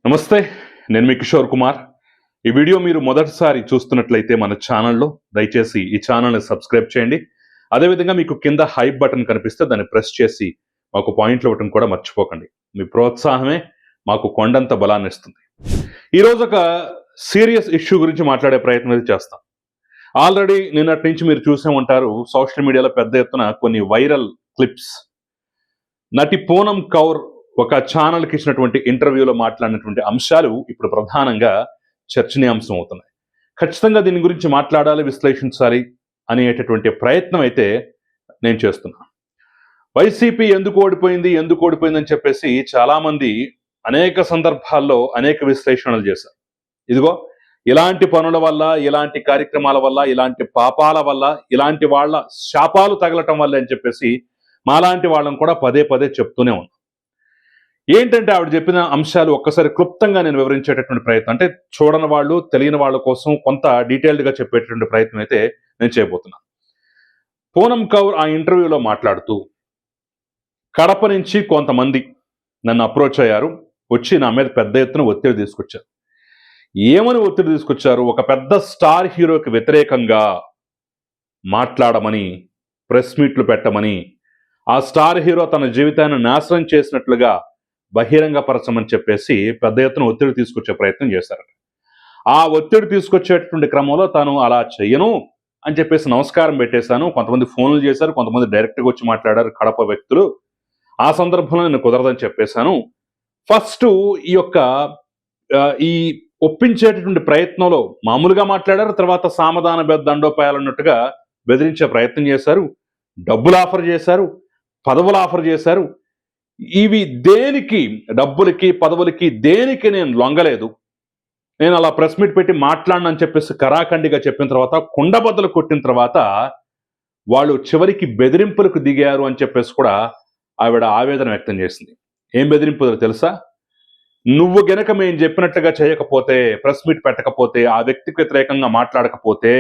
నమస్తే. నేను మీ కిషోర్ కుమార్. ఈ వీడియో మీరు మొదటిసారి చూస్తున్నట్లయితే మన ఛానల్‌లో దయచేసి ఈ ఛానల్‌ని సబ్స్క్రైబ్ చేయండి. అదేవిధంగా మీకు కింద హైప్ బటన్ కనిపిస్తే దాన్ని ప్రెస్ చేసి మాకు పాయింట్లు ఇవ్వటం కూడా మర్చిపోకండి. మీ ప్రోత్సాహమే మాకు కొండంత బలాన్నిస్తుంది. ఈరోజు ఒక సీరియస్ ఇష్యూ గురించి మాట్లాడే ప్రయత్నం అయితే చేస్తాం. ఆల్రెడీ నిన్నటి నుంచి మీరు చూసే ఉంటారు సోషల్ మీడియాలో పెద్ద ఎత్తున కొన్ని వైరల్ క్లిప్స్. నటి పూనం కౌర్ ఒక ఛానల్కి ఇచ్చినటువంటి ఇంటర్వ్యూలో మాట్లాడినటువంటి అంశాలు ఇప్పుడు ప్రధానంగా చర్చనీయాంశం అవుతున్నాయి. ఖచ్చితంగా దీని గురించి మాట్లాడాలి, విశ్లేషించాలి అనేటటువంటి ప్రయత్నం అయితే నేను చేస్తున్నాను. వైసీపీ ఎందుకు ఓడిపోయిందని చెప్పేసి చాలామంది అనేక సందర్భాల్లో అనేక విశ్లేషణలు చేశారు. ఇదిగో ఇలాంటి పనుల వల్ల, ఇలాంటి కార్యక్రమాల వల్ల, ఇలాంటి పాపాల వల్ల, ఇలాంటి వాళ్ళ శాపాలు తగలటం వల్ల అని చెప్పేసి మాలాంటి వాళ్ళం కూడా పదే పదే చెప్తూనే ఉన్నాం. ఏంటంటే ఆవిడ చెప్పిన అంశాలు ఒక్కసారి క్లుప్తంగా నేను వివరించేటటువంటి ప్రయత్నం, అంటే చూడని వాళ్ళు, తెలియని వాళ్ళ కోసం కొంత డీటెయిల్డ్గా చెప్పేటటువంటి ప్రయత్నం అయితే నేను చేయబోతున్నాను. పూనం కౌర్ ఆ ఇంటర్వ్యూలో మాట్లాడుతూ, కడప నుంచి కొంతమంది నన్ను అప్రోచ్ అయ్యారు, వచ్చి నా మీద పెద్ద ఎత్తున ఒత్తిడి తీసుకొచ్చారు. ఏమని ఒత్తిడి తీసుకొచ్చారు? ఒక పెద్ద స్టార్ హీరోకి వ్యతిరేకంగా మాట్లాడమని, ప్రెస్ మీట్లు పెట్టమని, ఆ స్టార్ హీరో తన జీవితాన్ని నాశనం చేసినట్లుగా బహిరంగపరచమని చెప్పేసి పెద్ద ఎత్తున ఒత్తిడి తీసుకొచ్చే ప్రయత్నం చేశారు. ఆ ఒత్తిడి తీసుకొచ్చేటటువంటి క్రమంలో తాను అలా చెయ్యను అని చెప్పేసి నమస్కారం పెట్టేశాను. కొంతమంది ఫోన్లు చేశారు, కొంతమంది డైరెక్ట్గా వచ్చి మాట్లాడారు కడప వ్యక్తులు. ఆ సందర్భంలో నేను కుదరదని చెప్పేశాను. ఫస్ట్ ఈ యొక్క ఈ ఒప్పించేటటువంటి ప్రయత్నంలో మామూలుగా మాట్లాడారు, తర్వాత సామధాన దండోపాయాలన్నట్టుగా బెదిరించే ప్రయత్నం చేశారు, డబ్బులు ఆఫర్ చేశారు, పదవులు ఆఫర్ చేశారు. ఇవి దేనికి, డబ్బులకి పదవులకి దేనికి నేను లొంగలేదు, నేను అలా ప్రెస్ మీట్ పెట్టి మాట్లాడనని చెప్పేసి కరాఖండిగా చెప్పిన తర్వాత, కుండబద్దలు కొట్టిన తర్వాత వాళ్ళు చివరికి బెదిరింపులకు దిగారు అని చెప్పేసి కూడా ఆవిడ ఆవేదన వ్యక్తం చేసింది. ఏం బెదిరింపులు తెలుసా? నువ్వు గనక మేము చెప్పినట్లుగా చేయకపోతే, ప్రెస్ మీట్ పెట్టకపోతే, ఆ వ్యక్తికి వ్యతిరేకంగా మాట్లాడకపోతే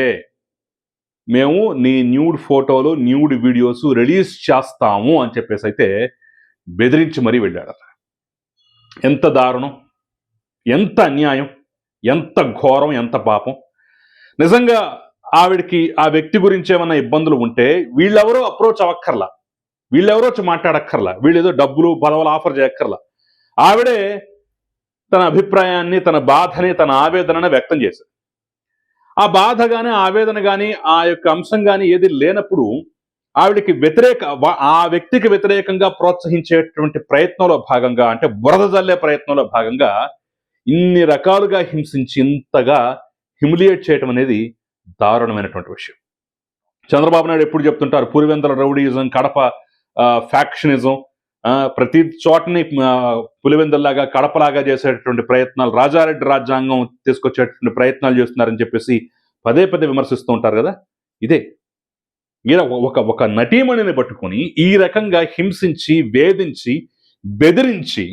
మేము నీ న్యూడ్ ఫోటోలు, న్యూడ్ వీడియోస్ రిలీజ్ చేస్తాము అని చెప్పేసి అయితే బెదిరించి మరీ వెళ్ళాడు. ఎంత దారుణం, ఎంత అన్యాయం, ఎంత ఘోరం, ఎంత పాపం. నిజంగా ఆవిడికి ఆ వ్యక్తి గురించి ఏమన్నా ఇబ్బందులు ఉంటే వీళ్ళెవరో అప్రోచ్ అవ్వక్కర్లా, వీళ్ళెవరో వచ్చి మాట్లాడక్కర్లా, వీళ్ళేదో డబ్బులు పదవులు ఆఫర్ చేయక్కర్లా. ఆవిడే తన అభిప్రాయాన్ని, తన బాధని, తన ఆవేదనని వ్యక్తం చేశారు. ఆ బాధ కానీ, ఆవేదన కానీ, ఆ యొక్క అంశం కానీ ఏది లేనప్పుడు ఆవిడికి ఆ వ్యక్తికి వ్యతిరేకంగా ప్రోత్సహించేటువంటి ప్రయత్నంలో భాగంగా, అంటే బురద జల్లే ప్రయత్నంలో భాగంగా ఇన్ని రకాలుగా హింసించి, ఇంతగా హ్యూమిలియేట్ చేయటం అనేది దారుణమైనటువంటి విషయం. చంద్రబాబు నాయుడు ఎప్పుడు చెప్తుంటారు, పులివెందుల రౌడీయిజం, కడప ఫ్యాక్షనిజం, ప్రతి చోటని పులివెందుల్లాగా, కడపలాగా చేసేటటువంటి ప్రయత్నాలు, రాజారెడ్డి రాజ్యాంగం తీసుకొచ్చేటటువంటి ప్రయత్నాలు చేస్తున్నారని చెప్పేసి పదే పదే విమర్శిస్తూ ఉంటారు కదా. ఇదే ఈయన ఒక నటీమణిని పట్టుకొని ఈ రకంగా హింసించి, వేధించి, బెదిరించి,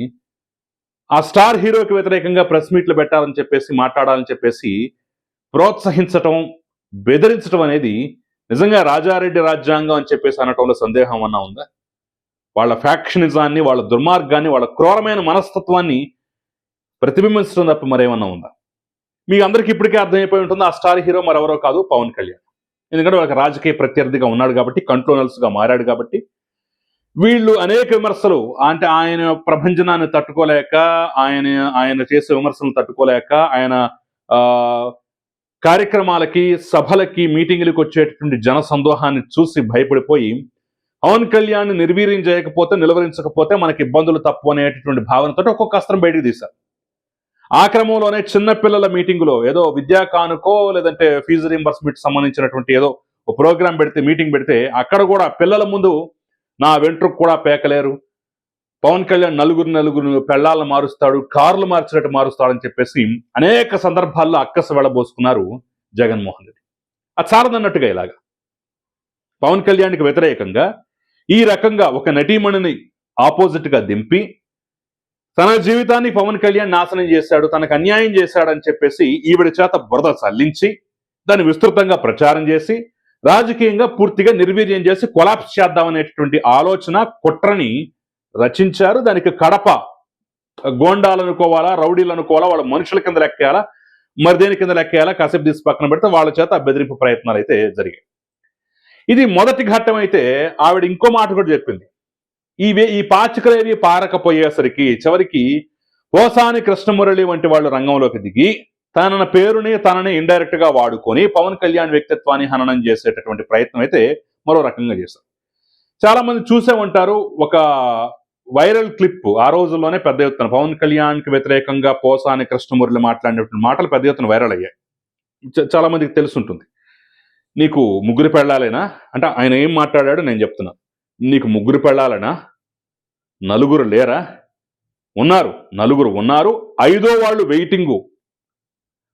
ఆ స్టార్ హీరోకి వ్యతిరేకంగా ప్రెస్ మీట్లు పెట్టాలని చెప్పేసి, మాట్లాడాలని చెప్పేసి ప్రోత్సహించటం, బెదిరించడం అనేది నిజంగా రాజారెడ్డి రాజ్యాంగం అని చెప్పేసి అనటంలో సందేహం అన్నా ఉందా? వాళ్ళ ఫ్యాక్షనిజాన్ని, వాళ్ళ దుర్మార్గాన్ని, వాళ్ళ క్రూరమైన మనస్తత్వాన్ని ప్రతిబింబించడం తప్ప మరేమన్నా ఉందా? మీ అందరికీ ఇప్పటికే అర్థమైపోయి ఉంటుంది, ఆ స్టార్ హీరో మరెవరో కాదు, పవన్ కళ్యాణ్. ఎందుకంటే వాళ్ళకి రాజకీయ ప్రత్యర్థిగా ఉన్నాడు కాబట్టి, కంట్రోనర్స్గా మారాడు కాబట్టి. వీళ్ళు అనేక విమర్శలు, అంటే ఆయన ప్రభంజనాన్ని తట్టుకోలేక, ఆయన చేసే విమర్శలను తట్టుకోలేక, ఆయన కార్యక్రమాలకి, సభలకి, మీటింగులకు వచ్చేటటువంటి జన సందోహాన్ని చూసి భయపడిపోయి పవన్ కళ్యాణ్ నిర్వీర్యం చేయకపోతే, నిలువరించకపోతే మనకి ఇబ్బందులు తప్పు అనేటటువంటి భావనతో ఒక్కొక్క అస్త్రం బయటకు తీశారు. ఆ క్రమంలోనే చిన్నపిల్లల మీటింగులో ఏదో విద్యా కానుకో, లేదంటే ఫీజు రీంబర్స్మెంట్ సంబంధించినటువంటి ఏదో ఒక ప్రోగ్రాం పెడితే, మీటింగ్ పెడితే, అక్కడ కూడా పిల్లల ముందు నా వెంట్రుకు కూడా పేకలేరు, పవన్ కళ్యాణ్ నలుగురు పెళ్ళాలను మారుస్తాడు, కార్లు మార్చినట్టు మారుస్తాడని చెప్పేసి అనేక సందర్భాల్లో అక్కసు వెళ్ళబోసుకున్నారు జగన్మోహన్ రెడ్డి. అది చాలదన్నట్టుగా ఇలాగా పవన్ కళ్యాణ్కి వ్యతిరేకంగా ఈ రకంగా ఒక నటీమణిని ఆపోజిట్గా దింపి, తన జీవితాన్ని పవన్ కళ్యాణ్ నాశనం చేశాడు, తనకు అన్యాయం చేశాడని చెప్పేసి ఈవిడ చేత బురద చల్లించి, దాన్ని విస్తృతంగా ప్రచారం చేసి, రాజకీయంగా పూర్తిగా నిర్వీర్యం చేసి కొలాప్స్ చేద్దామనేటటువంటి ఆలోచన, కుట్రని రచించారు. దానికి కడప గోండాలు అనుకోవాలా, రౌడీలు అనుకోవాలా, వాళ్ళ మనుషుల కింద లెక్కేయాలా, మరి దేని కింద లెక్కేయాలా, కాసేపు తీసి పక్కన పెడితే వాళ్ళ చేత బెదిరింపు ప్రయత్నాలు అయితే జరిగాయి. ఇది మొదటి ఘట్టం అయితే ఆవిడ ఇంకో మాట కూడా చెప్పింది. ఈ పాచికలేవి పారకపోయేసరికి చివరికి పోసాని కృష్ణమురళి వంటి వాళ్ళు రంగంలోకి దిగి తన పేరుని తనని ఇండైరెక్ట్ గా వాడుకొని పవన్ కళ్యాణ్ వ్యక్తిత్వాన్ని హననం చేసేటటువంటి ప్రయత్నం అయితే మరో రకంగా చేశారు. చాలా మంది చూసే ఉంటారు. ఒక వైరల్ క్లిప్ ఆ రోజుల్లోనే పెద్ద ఎత్తున పవన్ కళ్యాణ్ కి వ్యతిరేకంగా పోసాని కృష్ణమురళి మాట్లాడినటువంటి మాటలు పెద్ద ఎత్తున వైరల్ అయ్యాయి. చాలా మందికి తెలుసుంటుంది. నీకు ముగ్గురు పెళ్ళాలేనా అంటే ఆయన ఏం మాట్లాడాడు నేను చెప్తున్నా. నీకు ముగ్గురు పెళ్ళాలనా, నలుగురు లేరా? ఉన్నారు, నలుగురు ఉన్నారు, ఐదో వాళ్ళు వెయిటింగు.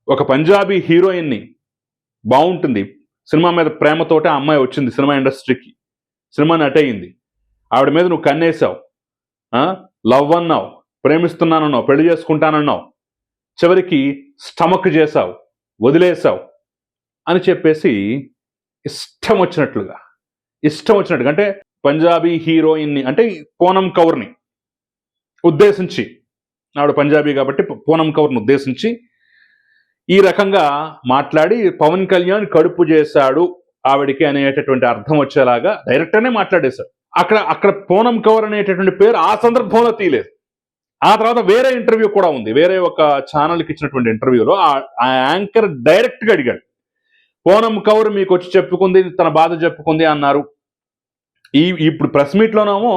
ఒక పంజాబీ హీరోయిన్ని బాగుంటుంది, సినిమా మీద ప్రేమతోటే ఆ అమ్మాయి వచ్చింది సినిమా ఇండస్ట్రీకి, సినిమా నటయింది, ఆవిడ మీద నువ్వు కన్నేసావు, లవ్ అన్నావు, ప్రేమిస్తున్నానన్నావు, పెళ్లి చేసుకుంటానన్నావు, చివరికి స్టమక్ చేశావు, వదిలేసావు అని చెప్పేసి ఇష్టం వచ్చినట్లుగా అంటే పంజాబీ హీరోయిన్ని అంటే పూనం కౌర్ని ఉద్దేశించి, ఆవిడ పంజాబీ కాబట్టి పూనం కౌర్ని ఉద్దేశించి ఈ రకంగా మాట్లాడి పవన్ కళ్యాణ్ కడుపు చేశాడు ఆవిడికి అనేటటువంటి అర్థం వచ్చేలాగా డైరెక్టర్నే మాట్లాడేశారు. అక్కడ పూనం కౌర్ అనేటటువంటి పేరు ఆ సందర్భంలో తీయలేదు. ఆ తర్వాత వేరే ఇంటర్వ్యూ కూడా ఉంది, వేరే ఒక ఛానల్కి ఇచ్చినటువంటి ఇంటర్వ్యూలో ఆ యాంకర్ డైరెక్ట్ గా అడిగాడు, పూనం కౌర్ మీకు వచ్చి చెప్పుకుంది, తన బాధ చెప్పుకుంది అన్నారు. ఇప్పుడు ప్రెస్ మీట్ లోనేమో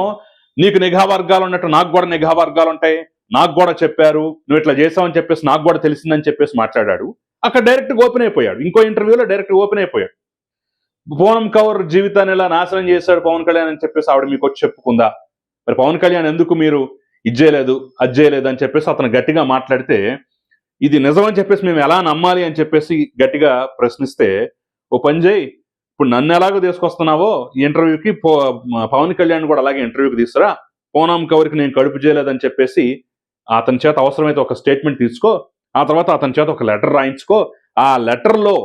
నీకు నిఘా వర్గాలు ఉన్నట్టు నాకు కూడా నిఘా వర్గాలు ఉంటాయి, నాకు కూడా చెప్పారు, నువ్వు ఇట్లా చేసావని చెప్పేసి నాకు కూడా తెలిసిందని చెప్పేసి మాట్లాడాడు. అక్కడ డైరెక్ట్ ఓపెన్ అయిపోయాడు. ఇంకో ఇంటర్వ్యూలో డైరెక్ట్ ఓపెన్ అయిపోయాడు. పూనం కౌర్ జీవితాన్ని ఇలా నాశనం చేశాడు పవన్ కళ్యాణ్ అని చెప్పేసి ఆవిడ మీకు వచ్చి చెప్పుకుందా, మరి పవన్ కళ్యాణ్ ఎందుకు మీరు ఇది చేయలేదు అది చేయలేదు అని చెప్పేసి అతను గట్టిగా మాట్లాడితే, ఇది నిజమని చెప్పేసి మేము ఎలా నమ్మాలి అని చెప్పేసి గట్టిగా ప్రశ్నిస్తే, ఓ పని చేయి, ఇప్పుడు నన్ను ఎలాగో తీసుకొస్తున్నావో ఈ ఇంటర్వ్యూకి పవన్ కళ్యాణ్ కూడా అలాగే ఇంటర్వ్యూకి తీసుకురా, పూనం కౌర్కి నేను కడుపు చేయలేదని చెప్పేసి అతని చేత అవసరమైతే ఒక స్టేట్మెంట్ తీసుకో, ఆ తర్వాత అతని చేత ఒక లెటర్ రాయించుకో, ఆ లెటర్లో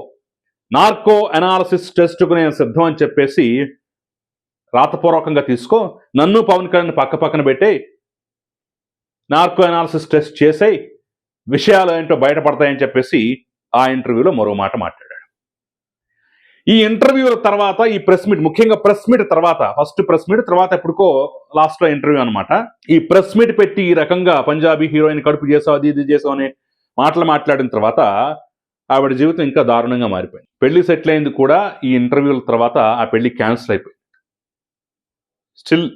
నార్కో అనాలిసిస్ టెస్ట్కు నేను సిద్ధం అని చెప్పేసి రాతపూర్వకంగా తీసుకో, నన్ను పవన్ కళ్యాణ్ పక్క పక్కన పెట్టే నార్కో అనాలిసిస్ టెస్ట్ చేసేయి, విషయాలు ఏంటో బయటపడతాయని చెప్పేసి ఆ ఇంటర్వ్యూలో మరో మాట మాట్లాడాడు. ఈ ఇంటర్వ్యూల తర్వాత ఈ ప్రెస్ మీట్, ముఖ్యంగా ప్రెస్ మీట్ తర్వాత, ఫస్ట్ ప్రెస్ మీట్ తర్వాత ఎప్పుడుకో లాస్ట్ లో ఇంటర్వ్యూ అనమాట, ఈ ప్రెస్ మీట్ పెట్టి ఈ రకంగా పంజాబీ హీరోయిన్ కడుపు చేసావు అది ఇది చేసావు అనే మాటలు మాట్లాడిన తర్వాత ఆవిడ జీవితం ఇంకా దారుణంగా మారిపోయింది. పెళ్లి సెటిల్ అయింది కూడా ఈ ఇంటర్వ్యూల తర్వాత ఆ పెళ్లి క్యాన్సిల్ అయిపోయింది. స్టిల్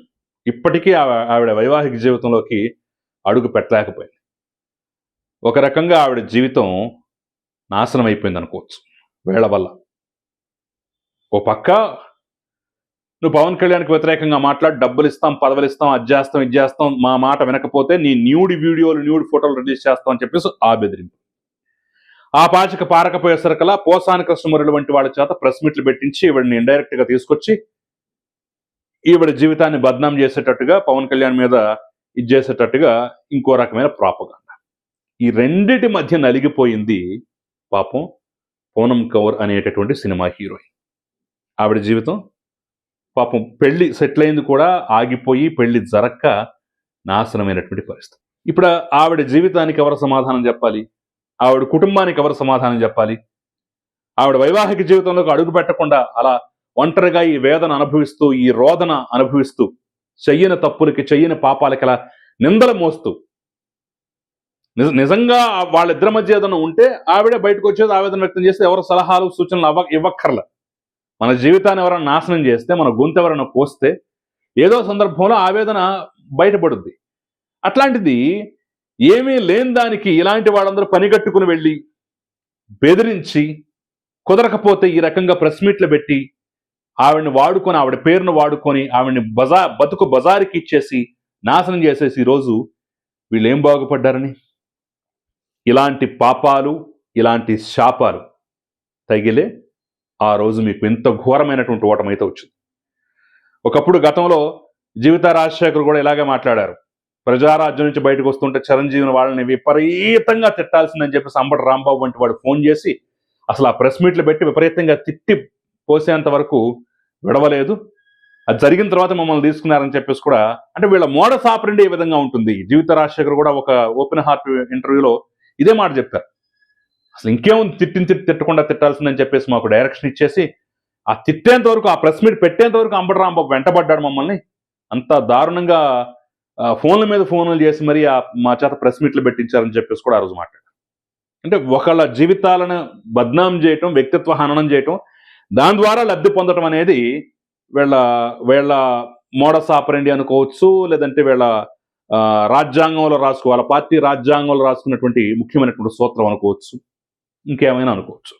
ఇప్పటికీ ఆవిడ వైవాహిక జీవితంలోకి అడుగు పెట్టలేకపోయింది. ఒక రకంగా ఆవిడ జీవితం నాశనం అయిపోయింది అనుకోవచ్చు వీళ్ళ వల్ల. ఓ పక్క నువ్వు పవన్ కళ్యాణ్కి వ్యతిరేకంగా మాట్లాడి డబ్బులు ఇస్తాం, పదవులు ఇస్తాం, అది చేస్తాం, ఇది చేస్తాం, మా మాట వినకపోతే నీ న్యూడ్ వీడియోలు, న్యూడ్ ఫోటోలు రిలీజ్ చేస్తాం అని చెప్పేసి ఆ బెదిరింపు. ఆ పాచిక పారకపోయేసరికలా పోసాని కృష్ణమురళి వంటి వాళ్ళ చేత ప్రెస్ మీట్లు పెట్టించి ఈవిడిని ఇండైరెక్ట్ గా తీసుకొచ్చి ఈవిడ జీవితాన్ని బద్నాం చేసేటట్టుగా, పవన్ కళ్యాణ్ మీద ఇది చేసేటట్టుగా ఇంకో రకమైన ప్రాపగాండా. ఈ రెండిటి మధ్య నలిగిపోయింది పాపం పూనం కౌర్ అనేటటువంటి సినిమా హీరోయిన్. ఆవిడ జీవితం పాపం పెళ్లి సెటిల్ అయింది కూడా ఆగిపోయి పెళ్లి జరక్క నాశనమైనటువంటి పరిస్థితి. ఇప్పుడు ఆవిడ జీవితానికి ఎవరు సమాధానం చెప్పాలి? ఆవిడ కుటుంబానికి ఎవరు సమాధానం చెప్పాలి? ఆవిడ వైవాహిక జీవితంలోకి అడుగు పెట్టకుండా అలా ఒంటరిగా ఈ వేదన అనుభవిస్తూ, ఈ రోదన అనుభవిస్తూ, చెయ్యని తప్పులకి చెయ్యని పాపాలకి అలా నిందలు మోస్తూ, నిజంగా వాళ్ళిద్దరి మధ్య ఏదైనా ఉంటే ఆవిడే బయటకు వచ్చేది ఆవేదన వ్యక్తం చేస్తే ఎవరు సలహాలు సూచనలు ఇవ్వక్కర్ల. మన జీవితాన్ని ఎవరైనా నాశనం చేస్తే, మన గొంతు ఎవరైనా కోస్తే ఏదో సందర్భంలో ఆవేదన బయటపడుద్ది. అట్లాంటిది ఏమీ లేని దానికి ఇలాంటి వాళ్ళందరూ పనిగట్టుకుని వెళ్ళి బెదిరించి, కుదరకపోతే ఈ రకంగా ప్రెస్ మీట్లు పెట్టి ఆవిడని వాడుకొని, ఆవిడ పేరును వాడుకొని ఆవిడని బతుకు బజారుకి ఇచ్చేసి నాశనం చేసేసి ఈరోజు వీళ్ళు ఏం బాగుపడ్డారని, ఇలాంటి పాపాలు, ఇలాంటి శాపాలు తగిలే ఆ రోజు మీకు ఎంత ఘోరమైనటువంటి ఓటమైతే వచ్చింది. ఒకప్పుడు గతంలో జీవిత రాజశేఖర్ కూడా ఇలాగే మాట్లాడారు. ప్రజారాజ్యం నుంచి బయటకు వస్తుంటే చిరంజీవిని వాళ్ళని విపరీతంగా తిట్టాల్సిందని చెప్పేసి అంబటి రాంబాబు వంటి వాడు ఫోన్ చేసి అసలు ఆ ప్రెస్ మీట్లు పెట్టి విపరీతంగా తిట్టి పోసేంత వరకు విడవలేదు. అది జరిగిన తర్వాత మమ్మల్ని తీసుకున్నారని చెప్పేసి కూడా, అంటే వీళ్ళ మోడస్ ఆపరెండి ఏ విధంగా ఉంటుంది. జీవిత రాజశేఖర్ కూడా ఒక ఓపెన్ హార్ట్ ఇంటర్వ్యూలో ఇదే మాట చెప్పారు. అసలు ఇంకేముంది, తిట్టకుండా తిట్టాల్సిందని చెప్పేసి మాకు డైరెక్షన్ ఇచ్చేసి, ఆ తిట్టేంత వరకు, ఆ ప్రెస్ మీట్ పెట్టేంత వరకు అంబటి రాంబాబు వెంటబడ్డాడు మమ్మల్ని. అంత దారుణంగా ఫోన్ల మీద ఫోన్లు చేసి మరి మా చేత ప్రెస్ మీట్లు పెట్టించారని చెప్పేసి కూడా ఆ రోజు మాట్లాడారు. అంటే ఒకళ్ళ జీవితాలను బద్నాం చేయటం, వ్యక్తిత్వ హననం చేయటం, దాని ద్వారా లబ్ధి పొందటం అనేది వీళ్ళ వీళ్ళ మోడస్ ఆపరెండి అనుకోవచ్చు, లేదంటే వీళ్ళ రాజ్యాంగంలో వాళ్ళ పార్టీ రాజ్యాంగంలో రాసుకున్నటువంటి ముఖ్యమైనటువంటి సూత్రం అనుకోవచ్చు, ఇంకేమైనా అనుకోవచ్చు.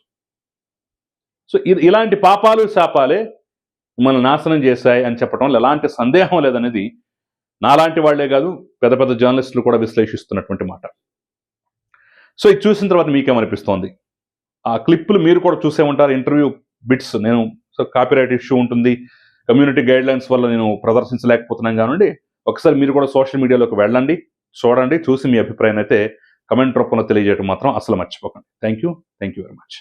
సో ఇలాంటి పాపాలు శాపాలే మిమ్మల్ని నాశనం చేశాయి అని చెప్పడంలో ఎలాంటి సందేహం లేదనేది నాలాంటి వాళ్లే కాదు, పెద్ద పెద్ద జర్నలిస్టులు కూడా విశ్లేషిస్తున్నటువంటి మాట. సో ఇది చూసిన తర్వాత మీకేమనిపిస్తోంది? ఆ క్లిప్పులు మీరు కూడా చూసే ఉంటారు, ఇంటర్వ్యూ బిట్స్. నేను కాపీరైట్ ఇష్యూ ఉంటుంది, కమ్యూనిటీ గైడ్ లైన్స్ వల్ల నేను ప్రదర్శించలేకపోతున్నాను కానివ్వండి, ఒకసారి మీరు కూడా సోషల్ మీడియాలోకి వెళ్ళండి, చూడండి, చూసి మీ అభిప్రాయం అయితే కమెంట్ రూపంలో తెలియజేయడం మాత్రం అసలు మర్చిపోకండి. Thank you very much.